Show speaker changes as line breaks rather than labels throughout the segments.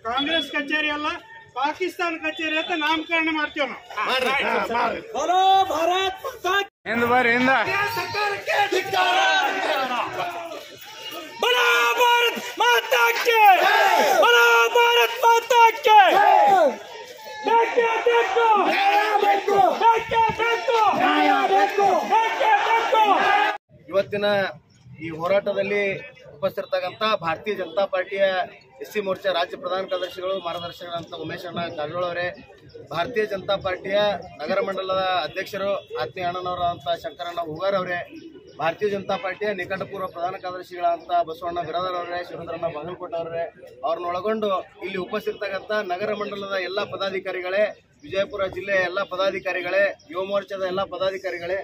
ಕಾಂಗ್ರೆಸ್ ಕಚೇರಿ ಅಲ್ಲ, ಪಾಕಿಸ್ತಾನ ಕಚೇರಿ ಅಂತ ನಾಮಕರಣ ಮಾಡ್ತೀವಿ ನಾವು. ಸರ್ಕಾರಕ್ಕೆ
ಬಲೋ ಭಾರತ್ ಮಾತಾ ಕೆ, ಬಲೋ ಭಾರತ್ ಮಾತಾ ಕೆ.
ಇವತ್ತಿನ ಈ ಹೋರಾಟದಲ್ಲಿ ಉಪಸ್ಥಿತರಾದಂತ ಭಾರತೀಯ ಜನತಾ ಪಾರ್ಟಿಯ ಎಸ್ಸಿ ಮೋರ್ಚಾ ರಾಜ್ಯ ಪ್ರಧಾನ ಕಾರ್ಯದರ್ಶಿಗಳು ಮಾರ್ಗದರ್ಶಕರಂತ ಉಮೇಶ್ ಅಣ್ಣ ಕಾರಜೋಳ ಅವರೇ, ಭಾರತೀಯ ಜನತಾ ಪಾರ್ಟಿಯ ನಗರ ಮಂಡಲದ ಅಧ್ಯಕ್ಷರು ಆತ್ಮೀಯ ಅಣ್ಣನವರಾದಂಥ ಶಂಕರಣ್ಣ ಹೂಗಾರ್ ಅವರೇ, ಭಾರತೀಯ ಜನತಾ ಪಾರ್ಟಿಯ ನಿಕಟಪೂರ್ವ ಪ್ರಧಾನ ಕಾರ್ಯದರ್ಶಿಗಳಂತ ಬಸವಣ್ಣ ಬಿರಾದರ್ ಅವರೇ, ಶಿವಚಂದ್ರಣ್ಣ ಬಾಗಲಕೋಟೆ ಅವರೇ, ಅವ್ರನ್ನೊಳಗೊಂಡು ಇಲ್ಲಿ ಉಪಸ್ಥಿತರಾದಂಥ ನಗರ ಮಂಡಲದ ಎಲ್ಲ ಪದಾಧಿಕಾರಿಗಳೇ, ವಿಜಯಪುರ ಜಿಲ್ಲೆಯ ಎಲ್ಲ ಪದಾಧಿಕಾರಿಗಳೇ, ಯುವ ಮೋರ್ಚಾದ ಎಲ್ಲ ಪದಾಧಿಕಾರಿಗಳೇ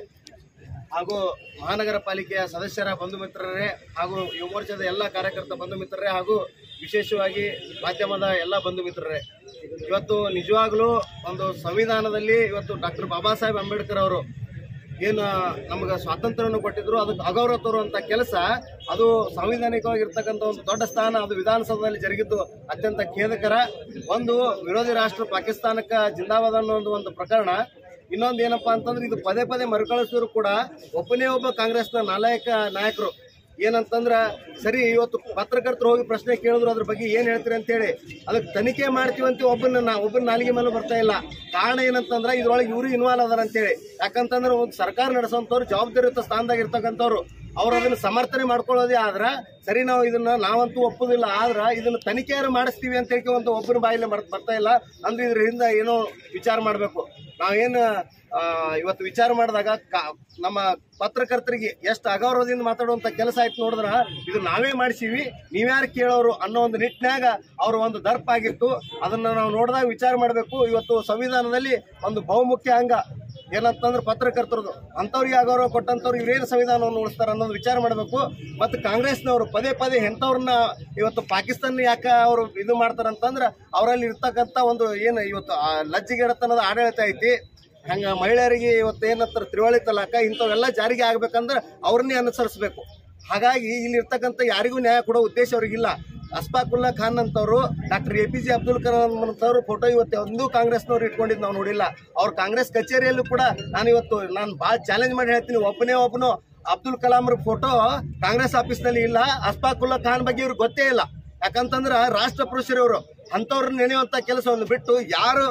ಹಾಗೂ ಮಹಾನಗರ ಪಾಲಿಕೆಯ ಸದಸ್ಯರ ಬಂಧು ಮಿತ್ರರೇ ಹಾಗೂ ಯುವ ಮೋರ್ಚಾದ ಎಲ್ಲ ಕಾರ್ಯಕರ್ತ ಬಂಧು ಮಿತ್ರರೇ ಹಾಗೂ ವಿಶೇಷವಾಗಿ ಮಾಧ್ಯಮದ ಎಲ್ಲ ಬಂಧು ಮಿತ್ರರೇ, ಇವತ್ತು ನಿಜವಾಗ್ಲೂ ಒಂದು ಸಂವಿಧಾನದಲ್ಲಿ ಇವತ್ತು ಡಾಕ್ಟರ್ ಬಾಬಾ ಸಾಹೇಬ್ ಅಂಬೇಡ್ಕರ್ ಅವರು ಏನು ನಮಗೆ ಸ್ವಾತಂತ್ರ್ಯವನ್ನು ಕೊಟ್ಟಿದ್ರು, ಅದಕ್ಕೆ ಅಗೌರವ ತೋರುವಂಥ ಕೆಲಸ ಅದು ಸಾಂವಿಧಾನಿಕವಾಗಿರ್ತಕ್ಕಂಥ ಒಂದು ದೊಡ್ಡ ಸ್ಥಾನ ಅದು ವಿಧಾನಸೌಧದಲ್ಲಿ ಜರುಗಿದ್ದು ಅತ್ಯಂತ ಖೇದಕರ. ಒಂದು ವಿರೋಧಿ ರಾಷ್ಟ್ರ ಪಾಕಿಸ್ತಾನಕ್ಕೆ ಜಿಂದಾಬಾದ್ ಅನ್ನೋ ಒಂದು ಪ್ರಕರಣ. ಇನ್ನೊಂದು ಏನಪ್ಪಾ ಅಂತಂದ್ರೆ ಇದು ಪದೇ ಪದೇ ಮರುಕಳಿಸಿದ್ರು ಕೂಡ ಒಬ್ಬನೇ ಒಬ್ಬ ಕಾಂಗ್ರೆಸ್ನ ನಾಯಕರು ಏನಂತಂದ್ರ ಸರಿ ಇವತ್ತು ಪತ್ರಕರ್ತರು ಹೋಗಿ ಪ್ರಶ್ನೆ ಕೇಳಿದ್ರು ಅದ್ರ ಬಗ್ಗೆ ಏನ್ ಹೇಳ್ತೀರಿ ಅಂತ ಹೇಳಿ ಅದಕ್ಕೆ ತನಿಖೆ ಮಾಡ್ತೀವಂತ ಒಬ್ಬನ ನಾಲಿಗೆ ಮೇಲೆ ಬರ್ತಾ ಇಲ್ಲ. ಕಾರಣ ಏನಂತಂದ್ರ ಇದ್ರೊಳಗೆ ಇವರು ಇನ್ವಾಲ್ವ್ ಅದಾರ ಅಂತೇಳಿ. ಯಾಕಂತಂದ್ರೆ ಒಂದು ಸರ್ಕಾರ ನಡೆಸುವಂತವ್ರು ಜವಾಬ್ದಾರಿಯುತ ಸ್ಥಾನದಾಗ ಇರ್ತಕ್ಕಂಥವ್ರು ಅವ್ರು ಅದನ್ನ ಸಮರ್ಥನೆ ಮಾಡ್ಕೊಳ್ಳೋದೇ ಆದ್ರ ಸರಿ ನಾವು ಇದನ್ನ ನಾವಂತೂ ಒಪ್ಪುದಿಲ್ಲ, ಆದ್ರ ಇದನ್ನ ತನಿಖೆಯಾರು ಮಾಡಿಸ್ತೀವಿ ಅಂತ ಹೇಳ್ಕೊಂತ ಒಬ್ಬನ ಬಾಯಿಲೆ ಬರ್ತಾ ಇಲ್ಲ. ಅಂದ್ರೆ ಇದರಿಂದ ಏನೋ ವಿಚಾರ ಮಾಡ್ಬೇಕು. ನಾವೇನು ಇವತ್ತು ವಿಚಾರ ಮಾಡಿದಾಗ ನಮ್ಮ ಪತ್ರಕರ್ತರಿಗೆ ಎಷ್ಟು ಅಗೌರವದಿಂದ ಮಾತಾಡುವಂತ ಕೆಲಸ ಆಯ್ತು ನೋಡಿದ್ರ ಇದು ನಾವೇ ಮಾಡಿಸೀವಿ, ನೀವ್ಯಾರು ಕೇಳೋರು ಅನ್ನೋ ಒಂದು ನಿಟ್ಟಿನಾಗ ಅವ್ರ ಒಂದು ದರ್ಪ ಆಗಿತ್ತು. ಅದನ್ನ ನಾವು ನೋಡಿದಾಗ ವಿಚಾರ ಮಾಡಬೇಕು. ಇವತ್ತು ಸಂವಿಧಾನದಲ್ಲಿ ಒಂದು ಬಹುಮುಖ್ಯ ಅಂಗ ಏನಂತಂದ್ರೆ ಪತ್ರಕರ್ತರದು, ಅಂಥವ್ರಿಗೆ ಅಗೌರವ ಕೊಟ್ಟಂತವ್ರು ಇವ್ರೇನು ಸಂವಿಧಾನವನ್ನು ಉಳಿಸ್ತಾರ ಅನ್ನೋದು ವಿಚಾರ ಮಾಡಬೇಕು. ಮತ್ತು ಕಾಂಗ್ರೆಸ್ನವರು ಪದೇ ಪದೇ ಎಂಥವ್ರನ್ನ ಇವತ್ತು ಪಾಕಿಸ್ತಾನ ಯಾಕೆ ಅವರು ಇದು ಮಾಡ್ತಾರಂತಂದ್ರೆ ಅವರಲ್ಲಿ ಇರ್ತಕ್ಕಂಥ ಒಂದು ಏನು ಇವತ್ತು ಲಜ್ಜಿಗೆಡತನದ ಆಡಳಿತ ಐತಿ. ಹಂಗ ಮಹಿಳೆಯರಿಗೆ ಇವತ್ತು ಏನಂತಾರೆ ತ್ರಿವಳಿ ತಲಾಖ ಇಂಥವೆಲ್ಲ ಜಾರಿಗೆ ಆಗ್ಬೇಕಂದ್ರೆ ಅವ್ರನ್ನೇ ಅನುಸರಿಸಬೇಕು. ಹಾಗಾಗಿ ಇಲ್ಲಿ ಇರ್ತಕ್ಕಂಥ ಯಾರಿಗೂ ನ್ಯಾಯ ಕೊಡೋ ಉದ್ದೇಶ ಅವ್ರಿಗಿಲ್ಲ. ಅಸ್ಫಾಕುಲ್ಲಾ ಖಾನ್ ಅಂತವರು, ಡಾಕ್ಟರ್ APJ ಅಬ್ದುಲ್ ಕಲಾಂ ಅಂತವ್ರು ಫೋಟೋ ಇವತ್ತು ಒಂದು ಕಾಂಗ್ರೆಸ್ನವ್ರು ಇಟ್ಕೊಂಡಿದ್ದು ನಾವು ನೋಡಿಲ್ಲ. ಅವ್ರ ಕಾಂಗ್ರೆಸ್ ಕಚೇರಿಯಲ್ಲೂ ಕೂಡ ನಾನು ಭಾಳ ಚಾಲೆಂಜ್ ಮಾಡಿ ಹೇಳ್ತೀನಿ, ಒಬ್ಬನು ಅಬ್ದುಲ್ ಕಲಾಂ ಫೋಟೋ ಕಾಂಗ್ರೆಸ್ ಆಫೀಸ್ನಲ್ಲಿ ಇಲ್ಲ. ಅಸ್ಫಾಕುಲ್ಲಾ ಖಾನ್ ಬಗ್ಗೆ ಇವ್ರಿಗೆ ಗೊತ್ತೇ ಇಲ್ಲ. ಯಾಕಂತಂದ್ರ ರಾಷ್ಟ್ರ ಪುರುಷರವರು ಅಂಥವ್ರನ್ನ ನೆನೆಯುವಂತ ಕೆಲಸವನ್ನು ಬಿಟ್ಟು ಯಾರು